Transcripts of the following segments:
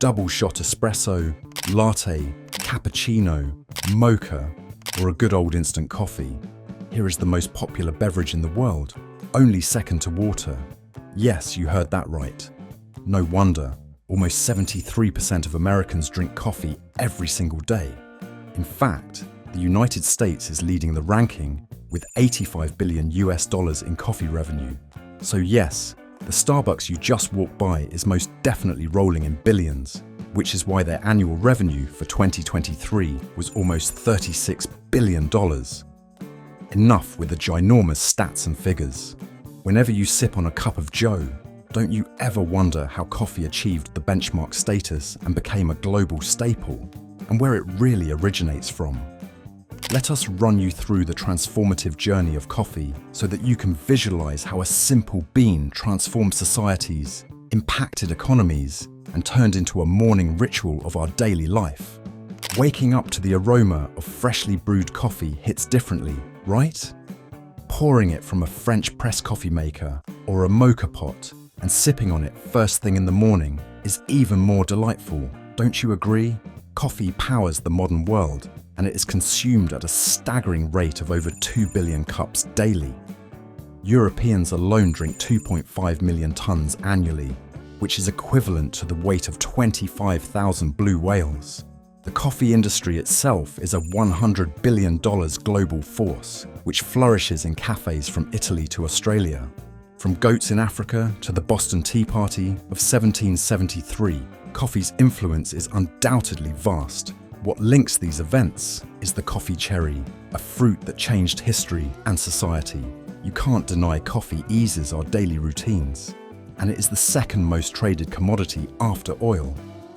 double shot espresso, latte, cappuccino, mocha, or a good old instant coffee. Here is the most popular beverage in the world, only second to water. Yes, you heard that right. No wonder, almost 73% of Americans drink coffee every single day. In fact, the United States is leading the ranking with $85 billion in coffee revenue. So yes, the Starbucks you just walked by is most definitely rolling in billions, which is why their annual revenue for 2023 was almost $36 billion. Enough with the ginormous stats and figures. Whenever you sip on a cup of joe, don't you ever wonder how coffee achieved the benchmark status and became a global staple, and where it really originates from? Let us run you through the transformative journey of coffee so that you can visualize how a simple bean transformed societies, impacted economies, and turned into a morning ritual of our daily life. Waking up to the aroma of freshly brewed coffee hits differently, right? Pouring it from a French press coffee maker or a mocha pot and sipping on it first thing in the morning is even more delightful, don't you agree? Coffee powers the modern world, and it is consumed at a staggering rate of over 2 billion cups daily. Europeans alone drink 2.5 million tons annually, which is equivalent to the weight of 25,000 blue whales. The coffee industry itself is a $100 billion global force, which flourishes in cafes from Italy to Australia. From goats in Africa to the Boston Tea Party of 1773, coffee's influence is undoubtedly vast. What links these events is the coffee cherry, a fruit that changed history and society. You can't deny coffee eases our daily routines, and it is the second most traded commodity after oil.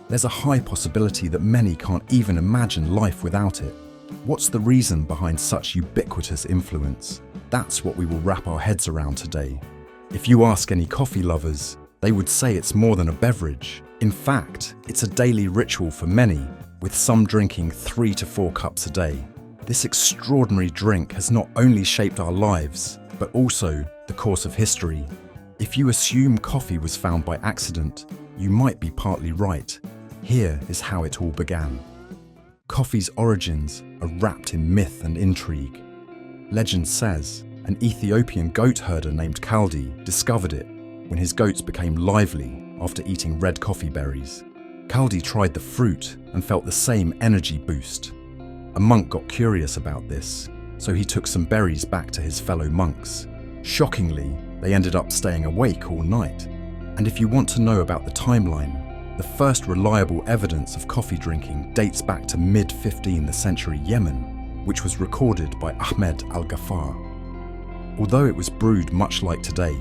There's a high possibility that many can't even imagine life without it. What's the reason behind such ubiquitous influence? That's what we will wrap our heads around today. If you ask any coffee lovers, they would say it's more than a beverage. In fact, it's a daily ritual for many, with some drinking 3 to 4 cups a day. This extraordinary drink has not only shaped our lives, but also the course of history. If you assume coffee was found by accident, you might be partly right. Here is how it all began. Coffee's origins are wrapped in myth and intrigue. Legend says an Ethiopian goat herder named Kaldi discovered it when his goats became lively after eating red coffee berries. Kaldi tried the fruit and felt the same energy boost. A monk got curious about this, so he took some berries back to his fellow monks. Shockingly, they ended up staying awake all night. And if you want to know about the timeline, the first reliable evidence of coffee drinking dates back to mid-15th century Yemen, which was recorded by Ahmed al-Ghaffar. Although it was brewed much like today,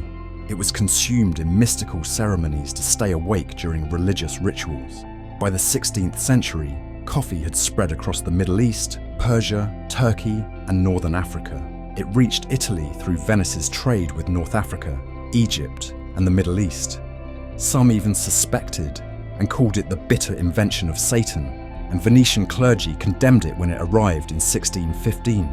it was consumed in mystical ceremonies to stay awake during religious rituals. By the 16th century, coffee had spread across the Middle East, Persia, Turkey, and Northern Africa. It reached Italy through Venice's trade with North Africa, Egypt, and the Middle East. Some even suspected and called it the bitter invention of Satan, and Venetian clergy condemned it when it arrived in 1615.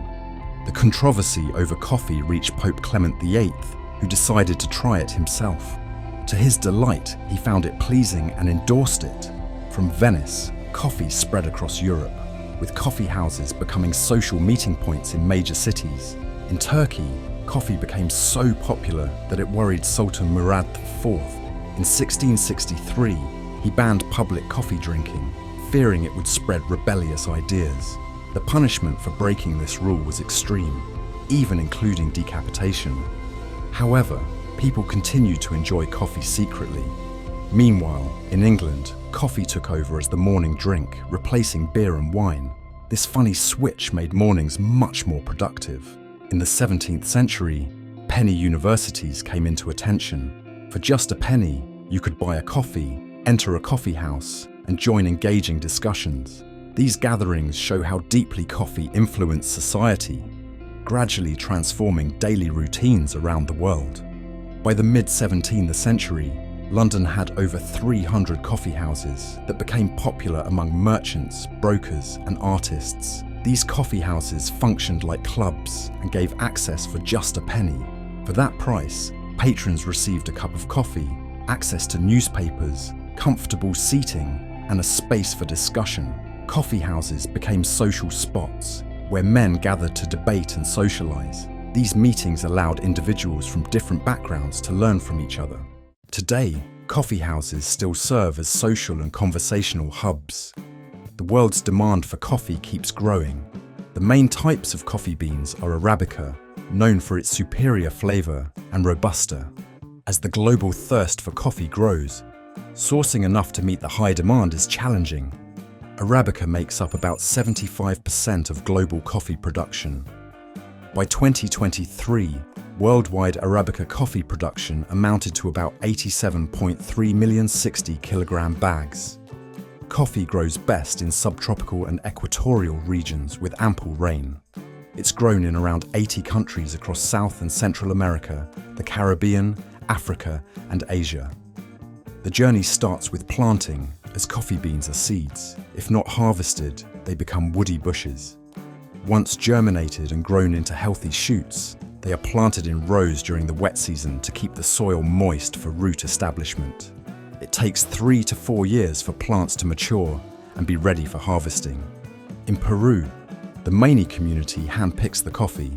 The controversy over coffee reached Pope Clement VIII, who decided to try it himself. To his delight, he found it pleasing and endorsed it. From Venice, coffee spread across Europe, with coffee houses becoming social meeting points in major cities. In Turkey, coffee became so popular that it worried Sultan Murad IV. In 1663, he banned public coffee drinking, fearing it would spread rebellious ideas. The punishment for breaking this rule was extreme, even including decapitation. However, people continued to enjoy coffee secretly. Meanwhile, in England, coffee took over as the morning drink, replacing beer and wine. This funny switch made mornings much more productive. In the 17th century, penny universities came into attention. For just a penny, you could buy a coffee, enter a coffee house, and join engaging discussions. These gatherings show how deeply coffee influenced society, gradually transforming daily routines around the world. By the mid-17th century, London had over 300 coffee houses that became popular among merchants, brokers, and artists. These coffee houses functioned like clubs and gave access for just a penny. For that price, patrons received a cup of coffee, access to newspapers, comfortable seating, and a space for discussion, coffee houses became social spots where men gathered to debate and socialize. These meetings allowed individuals from different backgrounds to learn from each other. Today, coffee houses still serve as social and conversational hubs. The world's demand for coffee keeps growing. The main types of coffee beans are Arabica, known for its superior flavor, and Robusta. As the global thirst for coffee grows, sourcing enough to meet the high demand is challenging. Arabica makes up about 75% of global coffee production. By 2023, worldwide Arabica coffee production amounted to about 87.3 million 60-kilogram bags. Coffee grows best in subtropical and equatorial regions with ample rain. It's grown in around 80 countries across South and Central America, the Caribbean, Africa, and Asia. The journey starts with planting, as coffee beans are seeds. If not harvested, they become woody bushes. Once germinated and grown into healthy shoots, they are planted in rows during the wet season to keep the soil moist for root establishment. It takes 3 to 4 years for plants to mature and be ready for harvesting. In Peru, the Mani community handpicks the coffee,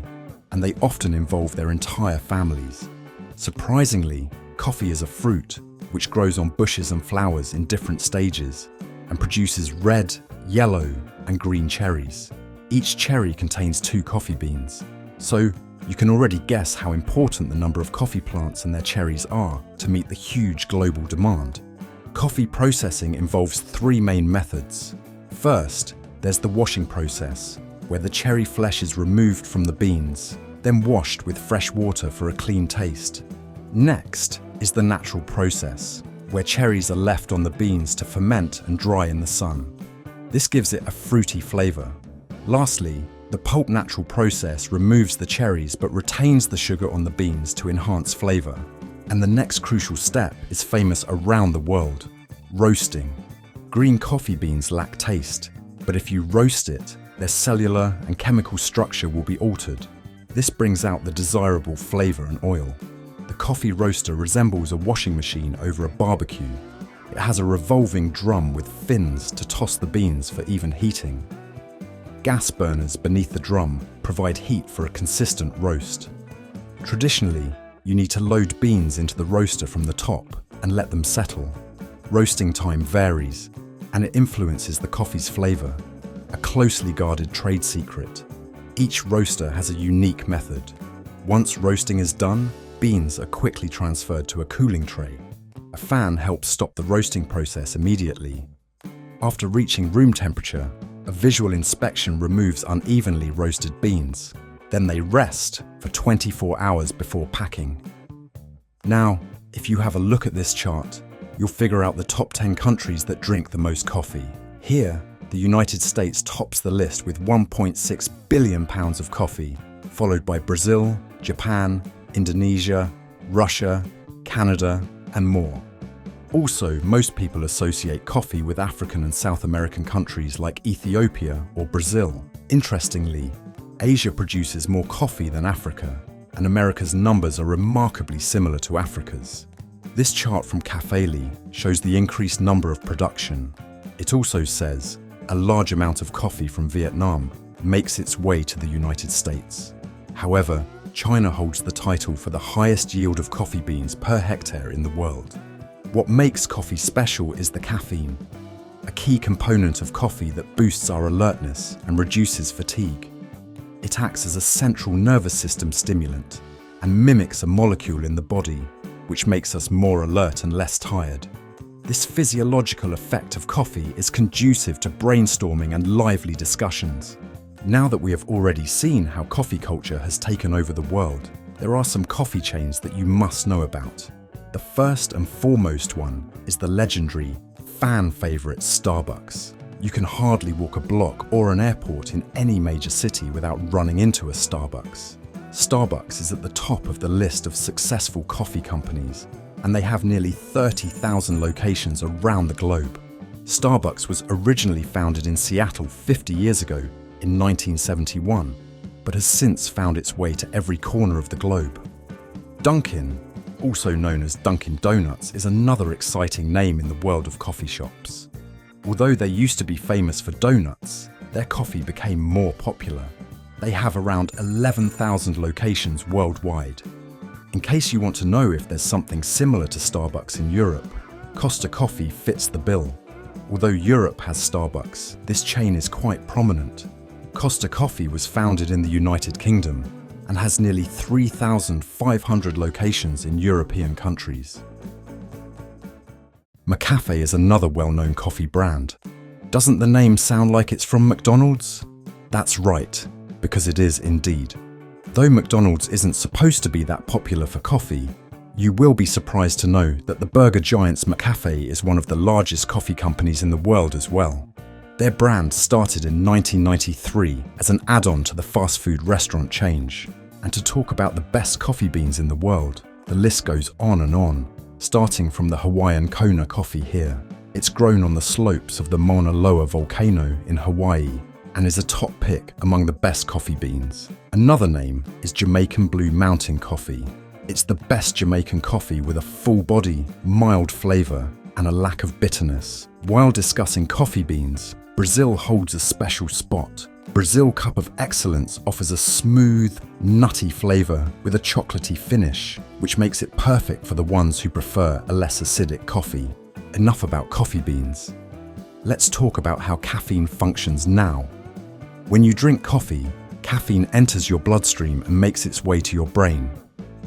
and they often involve their entire families. Surprisingly, coffee is a fruit which grows on bushes and flowers in different stages and produces red, yellow, and green cherries. Each cherry contains 2 coffee beans, so you can already guess how important the number of coffee plants and their cherries are to meet the huge global demand. Coffee processing involves 3 main methods. First, there's the washing process, where the cherry flesh is removed from the beans, then washed with fresh water for a clean taste. Next is the natural process, where cherries are left on the beans to ferment and dry in the sun. This gives it a fruity flavor. Lastly, the pulp natural process removes the cherries but retains the sugar on the beans to enhance flavor. And the next crucial step is famous around the world: roasting. Green coffee beans lack taste, but if you roast it, their cellular and chemical structure will be altered. This brings out the desirable flavor and oil. The coffee roaster resembles a washing machine over a barbecue. It has a revolving drum with fins to toss the beans for even heating. Gas burners beneath the drum provide heat for a consistent roast. Traditionally, you need to load beans into the roaster from the top and let them settle. Roasting time varies, and it influences the coffee's flavor, a closely guarded trade secret. Each roaster has a unique method. Once roasting is done, beans are quickly transferred to a cooling tray. A fan helps stop the roasting process immediately. After reaching room temperature, a visual inspection removes unevenly roasted beans. Then they rest for 24 hours before packing. Now, if you have a look at this chart, you'll figure out the top 10 countries that drink the most coffee. Here, the United States tops the list with 1.6 billion pounds of coffee, followed by Brazil, Japan, Indonesia, Russia, Canada, and more. Also, most people associate coffee with African and South American countries like Ethiopia or Brazil. Interestingly, Asia produces more coffee than Africa, and America's numbers are remarkably similar to Africa's. This chart from Cafély shows the increased number of production. It also says a large amount of coffee from Vietnam makes its way to the United States. However, China holds the title for the highest yield of coffee beans per hectare in the world. What makes coffee special is the caffeine, a key component of coffee that boosts our alertness and reduces fatigue. It acts as a central nervous system stimulant and mimics a molecule in the body, which makes us more alert and less tired. This physiological effect of coffee is conducive to brainstorming and lively discussions. Now that we have already seen how coffee culture has taken over the world, there are some coffee chains that you must know about. The first and foremost one is the legendary, fan favorite Starbucks. You can hardly walk a block or an airport in any major city without running into a Starbucks. Starbucks is at the top of the list of successful coffee companies, and they have nearly 30,000 locations around the globe. Starbucks was originally founded in Seattle 50 years ago, in 1971, but has since found its way to every corner of the globe. Dunkin, also known as Dunkin' Donuts, is another exciting name in the world of coffee shops. Although they used to be famous for donuts, their coffee became more popular. They have around 11,000 locations worldwide. In case you want to know if there's something similar to Starbucks in Europe, Costa Coffee fits the bill. Although Europe has Starbucks, this chain is quite prominent. Costa Coffee was founded in the United Kingdom and has nearly 3,500 locations in European countries. McCafe is another well-known coffee brand. Doesn't the name sound like it's from McDonald's? That's right, because it is indeed. Though McDonald's isn't supposed to be that popular for coffee, you will be surprised to know that the burger giant's McCafe is one of the largest coffee companies in the world as well. Their brand started in 1993 as an add-on to the fast food restaurant chain. And to talk about the best coffee beans in the world, the list goes on and on, starting from the Hawaiian Kona coffee here. It's grown on the slopes of the Mauna Loa volcano in Hawaii and is a top pick among the best coffee beans. Another name is Jamaican Blue Mountain Coffee. It's the best Jamaican coffee with a full body, mild flavour and a lack of bitterness. While discussing coffee beans, Brazil holds a special spot. Brazil Cup of Excellence offers a smooth, nutty flavour with a chocolatey finish, which makes it perfect for the ones who prefer a less acidic coffee. Enough about coffee beans. Let's talk about how caffeine functions now. When you drink coffee, caffeine enters your bloodstream and makes its way to your brain.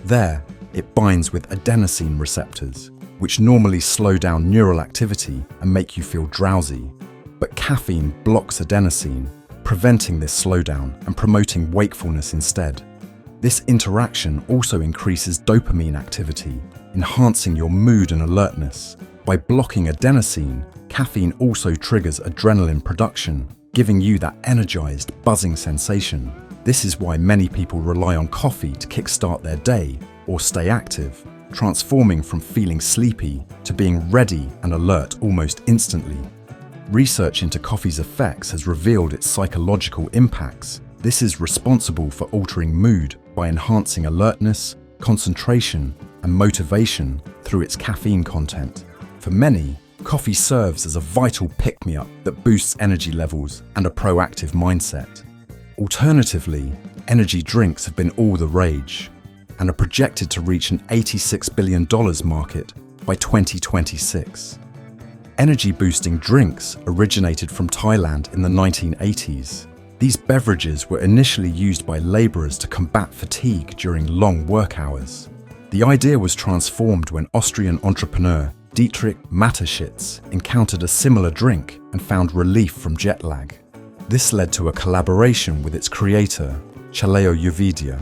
There, it binds with adenosine receptors, which normally slow down neural activity and make you feel drowsy. But caffeine blocks adenosine, preventing this slowdown and promoting wakefulness instead. This interaction also increases dopamine activity, enhancing your mood and alertness. By blocking adenosine, caffeine also triggers adrenaline production, giving you that energized, buzzing sensation. This is why many people rely on coffee to kickstart their day or stay active, transforming from feeling sleepy to being ready and alert almost instantly. Research into coffee's effects has revealed its psychological impacts. This is responsible for altering mood by enhancing alertness, concentration, and motivation through its caffeine content. For many, coffee serves as a vital pick-me-up that boosts energy levels and a proactive mindset. Alternatively, energy drinks have been all the rage and are projected to reach an $86 billion market by 2026. Energy-boosting drinks originated from Thailand in the 1980s. These beverages were initially used by labourers to combat fatigue during long work hours. The idea was transformed when Austrian entrepreneur Dietrich Mateschitz encountered a similar drink and found relief from jet lag. This led to a collaboration with its creator, Chaleo Yovedia,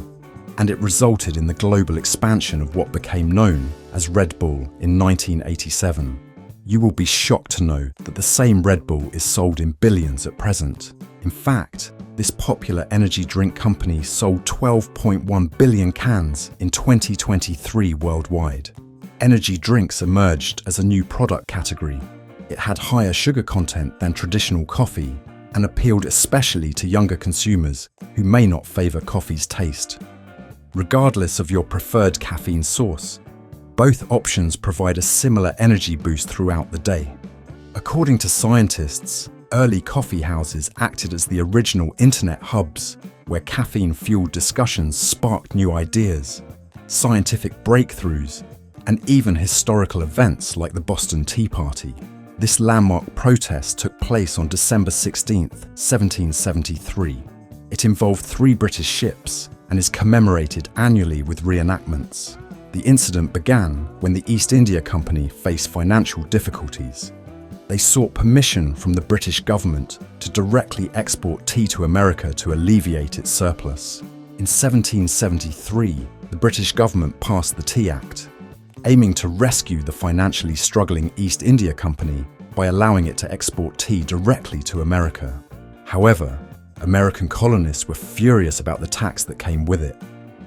and it resulted in the global expansion of what became known as Red Bull in 1987. You will be shocked to know that the same Red Bull is sold in billions at present. In fact, this popular energy drink company sold 12.1 billion cans in 2023 worldwide. Energy drinks emerged as a new product category. It had higher sugar content than traditional coffee and appealed especially to younger consumers who may not favour coffee's taste. Regardless of your preferred caffeine source, both options provide a similar energy boost throughout the day. According to scientists, early coffee houses acted as the original internet hubs where caffeine-fueled discussions sparked new ideas, scientific breakthroughs, and even historical events like the Boston Tea Party. This landmark protest took place on December 16, 1773. It involved 3 British ships and is commemorated annually with reenactments. The incident began when the East India Company faced financial difficulties. They sought permission from the British government to directly export tea to America to alleviate its surplus. In 1773, the British government passed the Tea Act, aiming to rescue the financially struggling East India Company by allowing it to export tea directly to America. However, American colonists were furious about the tax that came with it.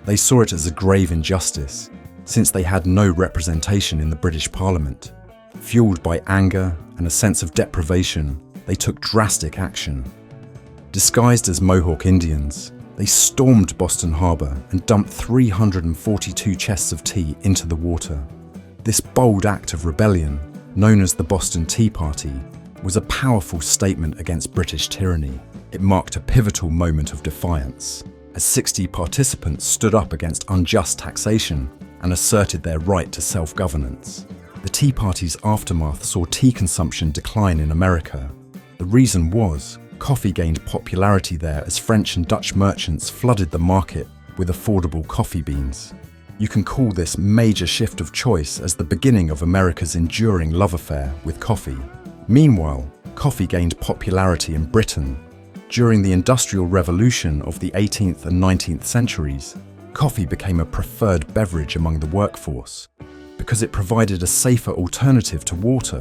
They saw it as a grave injustice, since they had no representation in the British Parliament. Fueled by anger and a sense of deprivation, they took drastic action. Disguised as Mohawk Indians, they stormed Boston Harbor and dumped 342 chests of tea into the water. This bold act of rebellion, known as the Boston Tea Party, was a powerful statement against British tyranny. It marked a pivotal moment of defiance, as 60 participants stood up against unjust taxation and asserted their right to self-governance. The Tea Party's aftermath saw tea consumption decline in America. The reason was, coffee gained popularity there as French and Dutch merchants flooded the market with affordable coffee beans. You can call this major shift of choice as the beginning of America's enduring love affair with coffee. Meanwhile, coffee gained popularity in Britain. During the Industrial Revolution of the 18th and 19th centuries, coffee became a preferred beverage among the workforce because it provided a safer alternative to water,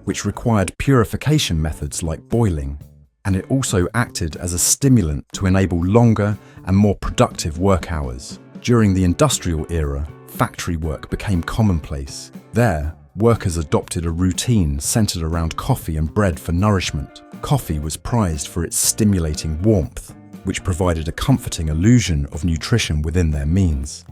which required purification methods like boiling, and it also acted as a stimulant to enable longer and more productive work hours. During the industrial era, factory work became commonplace. There, workers adopted a routine centered around coffee and bread for nourishment. Coffee was prized for its stimulating warmth, which provided a comforting illusion of nutrition within their means.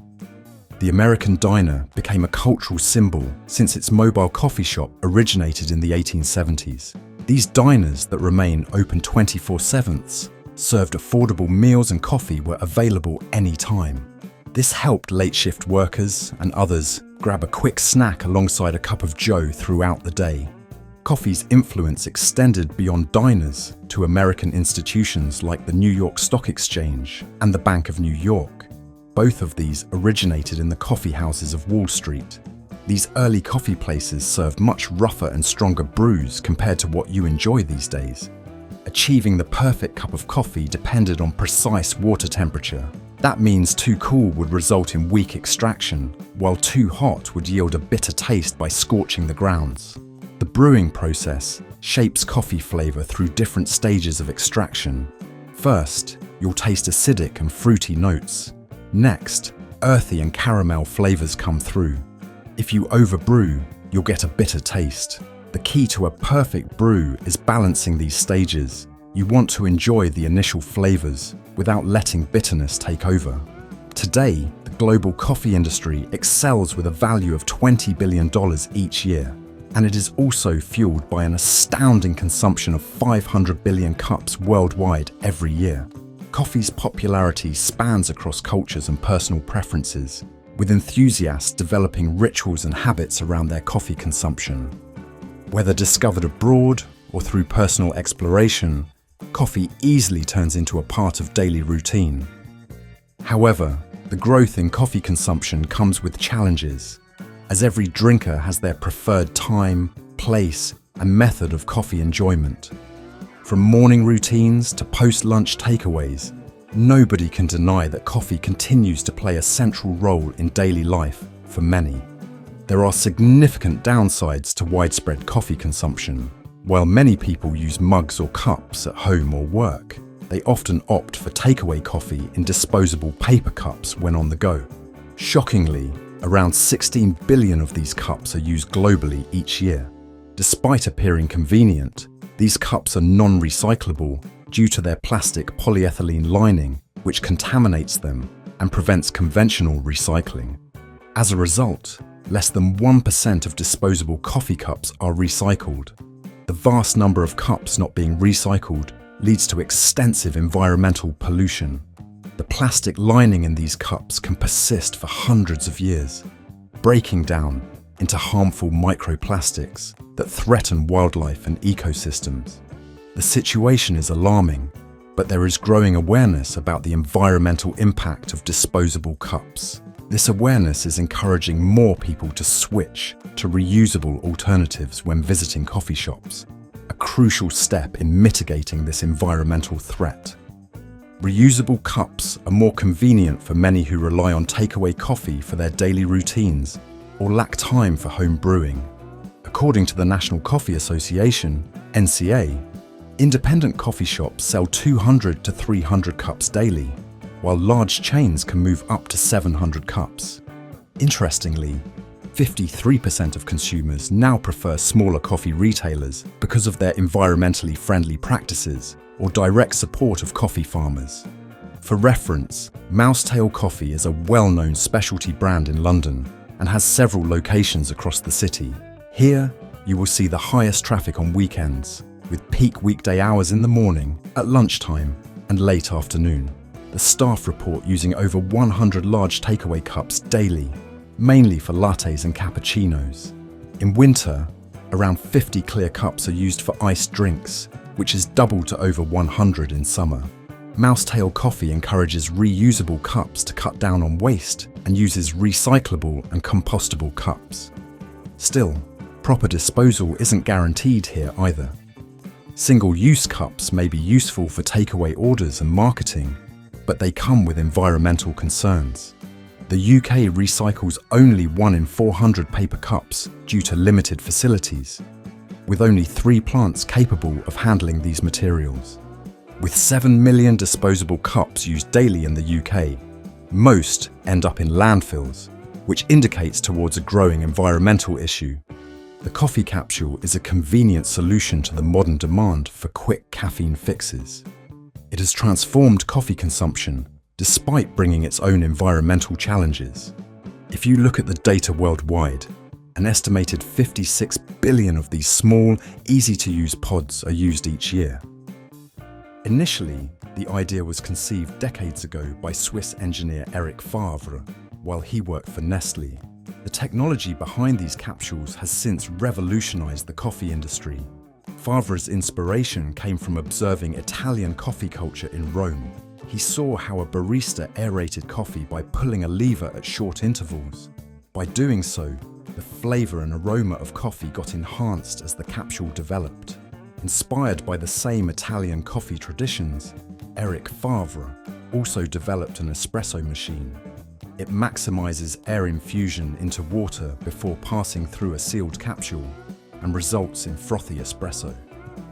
The American diner became a cultural symbol since its mobile coffee shop originated in the 1870s. These diners that remain open 24/7 served affordable meals and coffee were available anytime. This helped late shift workers and others grab a quick snack alongside a cup of joe throughout the day. Coffee's influence extended beyond diners to American institutions like the New York Stock Exchange and the Bank of New York. Both of these originated in the coffee houses of Wall Street. These early coffee places served much rougher and stronger brews compared to what you enjoy these days. Achieving the perfect cup of coffee depended on precise water temperature. That means too cool would result in weak extraction, while too hot would yield a bitter taste by scorching the grounds. The brewing process shapes coffee flavor through different stages of extraction. First, you'll taste acidic and fruity notes. Next, earthy and caramel flavors come through. If you overbrew, you'll get a bitter taste. The key to a perfect brew is balancing these stages. You want to enjoy the initial flavors without letting bitterness take over. Today, the global coffee industry excels with a value of $20 billion each year, and it is also fueled by an astounding consumption of 500 billion cups worldwide every year. Coffee's popularity spans across cultures and personal preferences, with enthusiasts developing rituals and habits around their coffee consumption. Whether discovered abroad or through personal exploration, coffee easily turns into a part of daily routine. However, the growth in coffee consumption comes with challenges, as every drinker has their preferred time, place, and method of coffee enjoyment. From morning routines to post-lunch takeaways, nobody can deny that coffee continues to play a central role in daily life for many. There are significant downsides to widespread coffee consumption. While many people use mugs or cups at home or work, they often opt for takeaway coffee in disposable paper cups when on the go. Shockingly, around 16 billion of these cups are used globally each year. Despite appearing convenient, these cups are non-recyclable due to their plastic polyethylene lining, which contaminates them and prevents conventional recycling. As a result, less than 1% of disposable coffee cups are recycled. The vast number of cups not being recycled leads to extensive environmental pollution. The plastic lining in these cups can persist for hundreds of years, breaking down into harmful microplastics that threaten wildlife and ecosystems. The situation is alarming, but there is growing awareness about the environmental impact of disposable cups. This awareness is encouraging more people to switch to reusable alternatives when visiting coffee shops, a crucial step in mitigating this environmental threat. Reusable cups are more convenient for many who rely on takeaway coffee for their daily routines or lack time for home brewing. According to the National Coffee Association, NCA, independent coffee shops sell 200 to 300 cups daily, while large chains can move up to 700 cups. Interestingly, 53% of consumers now prefer smaller coffee retailers because of their environmentally friendly practices or direct support of coffee farmers. For reference, Mousetail Coffee is a well-known specialty brand in London and has several locations across the city. Here, you will see the highest traffic on weekends, with peak weekday hours in the morning, at lunchtime, and late afternoon. The staff report using over 100 large takeaway cups daily, mainly for lattes and cappuccinos. In winter, around 50 clear cups are used for iced drinks, which is double to over 100 in summer. Mousetail Coffee encourages reusable cups to cut down on waste and uses recyclable and compostable cups. Still, proper disposal isn't guaranteed here either. Single-use cups may be useful for takeaway orders and marketing, but they come with environmental concerns. The UK recycles only 1 in 400 paper cups due to limited facilities, with only 3 plants capable of handling these materials. With 7 million disposable cups used daily in the UK, most end up in landfills, which indicates towards a growing environmental issue. The coffee capsule is a convenient solution to the modern demand for quick caffeine fixes. It has transformed coffee consumption, despite bringing its own environmental challenges. If you look at the data worldwide, an estimated 56 billion of these small, easy-to-use pods are used each year. Initially, the idea was conceived decades ago by Swiss engineer Eric Favre, while he worked for Nestlé. The technology behind these capsules has since revolutionized the coffee industry. Favre's inspiration came from observing Italian coffee culture in Rome. He saw how a barista aerated coffee by pulling a lever at short intervals. By doing so, the flavor and aroma of coffee got enhanced as the capsule developed. Inspired by the same Italian coffee traditions, Eric Favre also developed an espresso machine. It maximizes air infusion into water before passing through a sealed capsule and results in frothy espresso.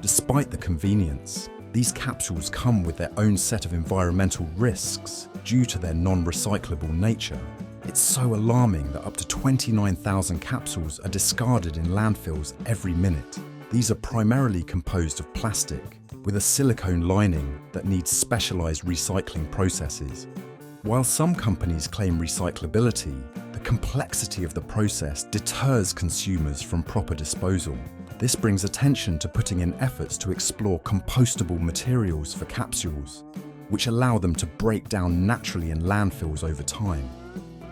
Despite the convenience, these capsules come with their own set of environmental risks due to their non-recyclable nature. It's so alarming that up to 29,000 capsules are discarded in landfills every minute. These are primarily composed of plastic, with a silicone lining that needs specialized recycling processes. While some companies claim recyclability, the complexity of the process deters consumers from proper disposal. This brings attention to putting in efforts to explore compostable materials for capsules, which allow them to break down naturally in landfills over time.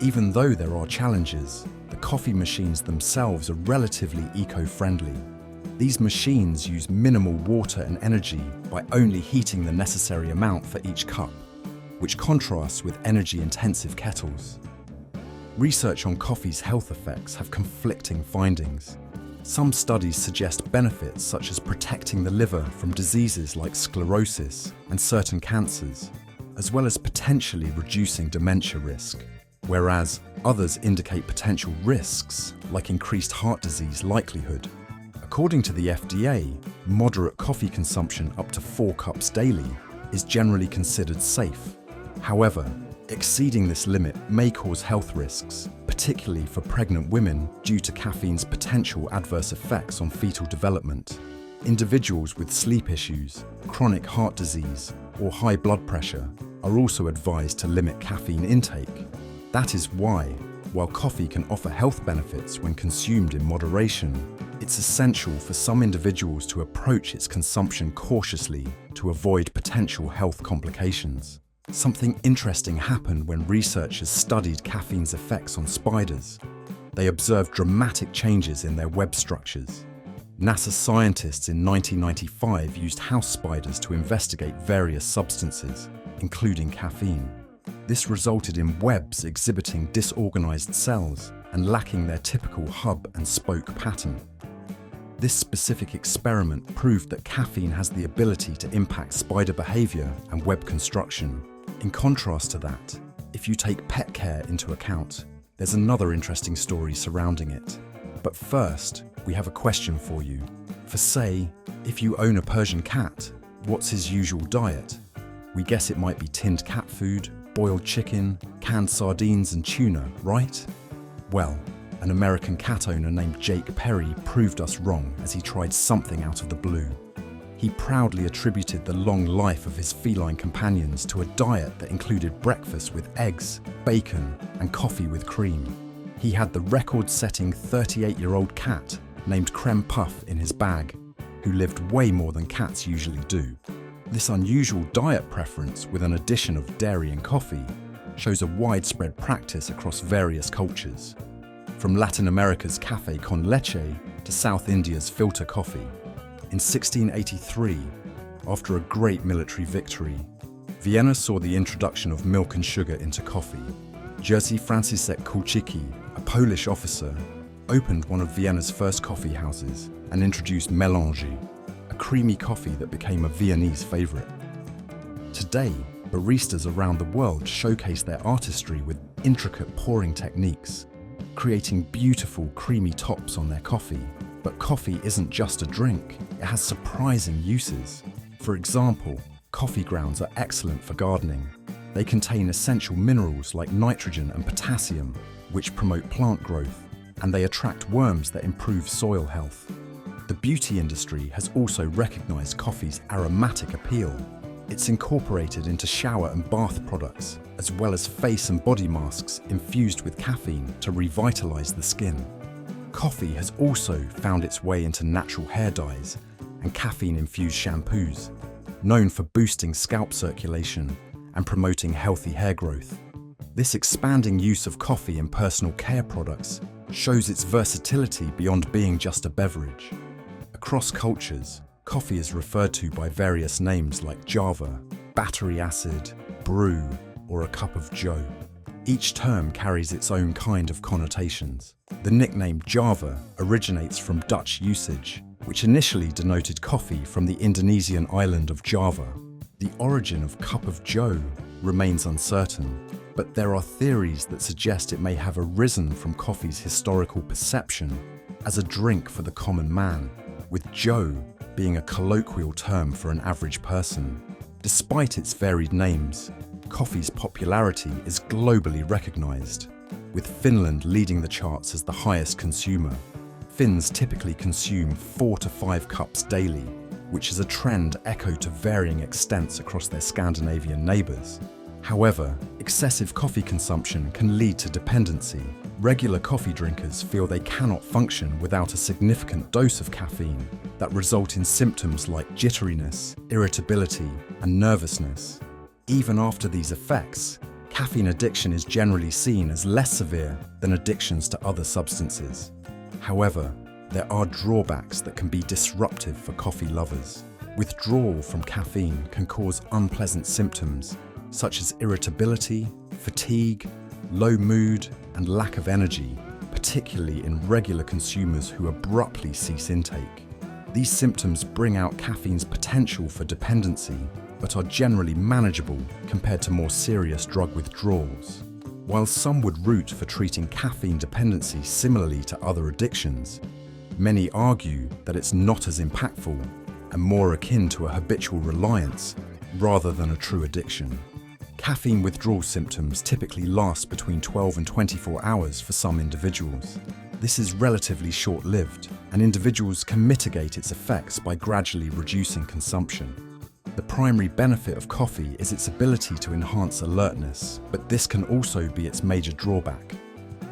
Even though there are challenges, the coffee machines themselves are relatively eco-friendly. These machines use minimal water and energy by only heating the necessary amount for each cup, which contrasts with energy-intensive kettles. Research on coffee's health effects have conflicting findings. Some studies suggest benefits such as protecting the liver from diseases like sclerosis and certain cancers, as well as potentially reducing dementia risk, whereas others indicate potential risks like increased heart disease likelihood. According to the FDA, moderate coffee consumption up to 4 cups daily is generally considered safe. However, exceeding this limit may cause health risks, particularly for pregnant women due to caffeine's potential adverse effects on fetal development. Individuals with sleep issues, chronic heart disease, or high blood pressure are also advised to limit caffeine intake. That is why, while coffee can offer health benefits when consumed in moderation, it's essential for some individuals to approach its consumption cautiously to avoid potential health complications. Something interesting happened when researchers studied caffeine's effects on spiders. They observed dramatic changes in their web structures. NASA scientists in 1995 used house spiders to investigate various substances, including caffeine. This resulted in webs exhibiting disorganized cells and lacking their typical hub and spoke pattern. This specific experiment proved that caffeine has the ability to impact spider behavior and web construction. In contrast to that, if you take pet care into account, there's another interesting story surrounding it. But first, we have a question for you. For say, if you own a Persian cat, what's his usual diet? We guess it might be tinned cat food, boiled chicken, canned sardines and tuna, right? Well, an American cat owner named Jake Perry proved us wrong as he tried something out of the blue. He proudly attributed the long life of his feline companions to a diet that included breakfast with eggs, bacon, and coffee with cream. He had the record-setting 38-year-old cat named Creme Puff in his bag. who lived way more than cats usually do. This unusual diet preference with an addition of dairy and coffee shows a widespread practice across various cultures, from Latin America's café con leche to South India's filter coffee. In 1683, after a great military victory, Vienna saw the introduction of milk and sugar into coffee. Jerzy Franciszek Kulczycki, a Polish officer, opened one of Vienna's first coffee houses and introduced melange, a creamy coffee that became a Viennese favorite. Today, baristas around the world showcase their artistry with intricate pouring techniques, creating beautiful creamy tops on their coffee. But coffee isn't just a drink, it has surprising uses. For example, coffee grounds are excellent for gardening. They contain essential minerals like nitrogen and potassium, which promote plant growth, and they attract worms that improve soil health. The beauty industry has also recognized coffee's aromatic appeal. It's incorporated into shower and bath products, as well as face and body masks infused with caffeine to revitalize the skin. Coffee has also found its way into natural hair dyes and caffeine-infused shampoos, known for boosting scalp circulation and promoting healthy hair growth. This expanding use of coffee in personal care products shows its versatility beyond being just a beverage. Across cultures, coffee is referred to by various names like Java, battery acid, brew, or a cup of joe. Each term carries its own kind of connotations. The nickname Java originates from Dutch usage, which initially denoted coffee from the Indonesian island of Java. The origin of cup of joe remains uncertain, but there are theories that suggest it may have arisen from coffee's historical perception as a drink for the common man, with joe being a colloquial term for an average person. Despite its varied names, coffee's popularity is globally recognized, with Finland leading the charts as the highest consumer. Finns typically consume 4 to 5 cups daily, which is a trend echoed to varying extents across their Scandinavian neighbours. However, excessive coffee consumption can lead to dependency. Regular coffee drinkers feel they cannot function without a significant dose of caffeine that result in symptoms like jitteriness, irritability, and nervousness. Even after these effects, caffeine addiction is generally seen as less severe than addictions to other substances. However, there are drawbacks that can be disruptive for coffee lovers. Withdrawal from caffeine can cause unpleasant symptoms such as irritability, fatigue, low mood, and lack of energy, particularly in regular consumers who abruptly cease intake. These symptoms bring out caffeine's potential for dependency, but are generally manageable compared to more serious drug withdrawals. While some would root for treating caffeine dependency similarly to other addictions, many argue that it's not as impactful and more akin to a habitual reliance rather than a true addiction. Caffeine withdrawal symptoms typically last between 12 and 24 hours for some individuals. This is relatively short-lived, and individuals can mitigate its effects by gradually reducing consumption. The primary benefit of coffee is its ability to enhance alertness, but this can also be its major drawback.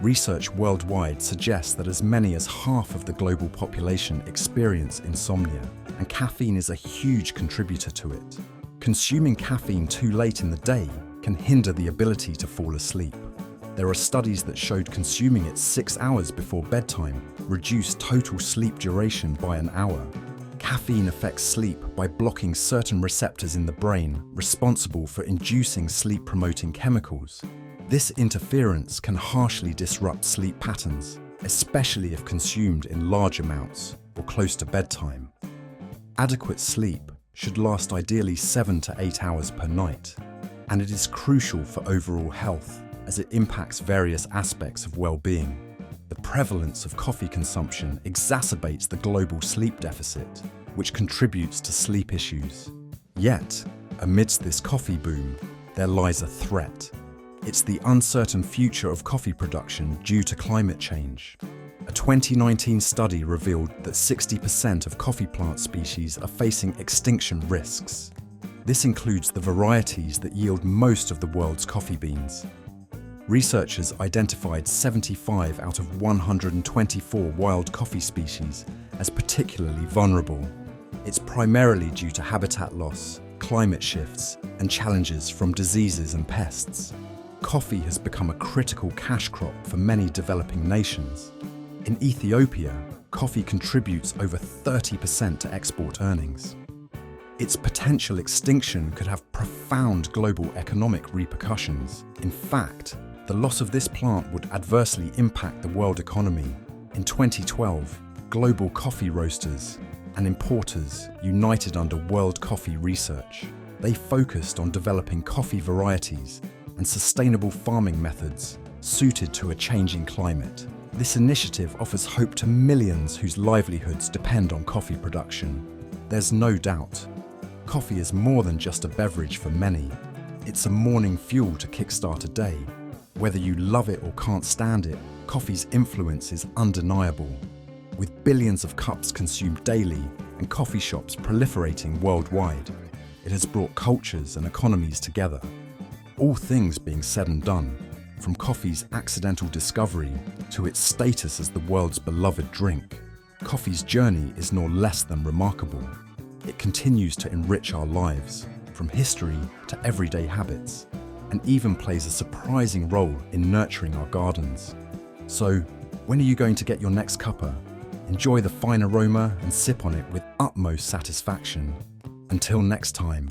Research worldwide suggests that as many as half of the global population experience insomnia, and caffeine is a huge contributor to it. Consuming caffeine too late in the day can hinder the ability to fall asleep. There are studies that showed consuming it 6 hours before bedtime reduced total sleep duration by an hour. Caffeine affects sleep by blocking certain receptors in the brain responsible for inducing sleep-promoting chemicals. This interference can harshly disrupt sleep patterns, especially if consumed in large amounts or close to bedtime. Adequate sleep should last ideally 7 to 8 hours per night, and it is crucial for overall health as it impacts various aspects of well-being. The prevalence of coffee consumption exacerbates the global sleep deficit, which contributes to sleep issues. Yet, amidst this coffee boom, there lies a threat. It's the uncertain future of coffee production due to climate change. A 2019 study revealed that 60% of coffee plant species are facing extinction risks. This includes the varieties that yield most of the world's coffee beans. Researchers identified 75 out of 124 wild coffee species as particularly vulnerable. It's primarily due to habitat loss, climate shifts, and challenges from diseases and pests. Coffee has become a critical cash crop for many developing nations. In Ethiopia, coffee contributes over 30% to export earnings. Its potential extinction could have profound global economic repercussions. In fact, the loss of this plant would adversely impact the world economy. In 2012, global coffee roasters and importers united under World Coffee Research. They focused on developing coffee varieties and sustainable farming methods suited to a changing climate. This initiative offers hope to millions whose livelihoods depend on coffee production. There's no doubt, coffee is more than just a beverage for many. It's a morning fuel to kickstart a day. Whether you love it or can't stand it, coffee's influence is undeniable. With billions of cups consumed daily and coffee shops proliferating worldwide, it has brought cultures and economies together. All things being said and done, from coffee's accidental discovery to its status as the world's beloved drink, coffee's journey is no less than remarkable. It continues to enrich our lives, from history to everyday habits, and even plays a surprising role in nurturing our gardens. So, when are you going to get your next cuppa? Enjoy the fine aroma and sip on it with utmost satisfaction. Until next time.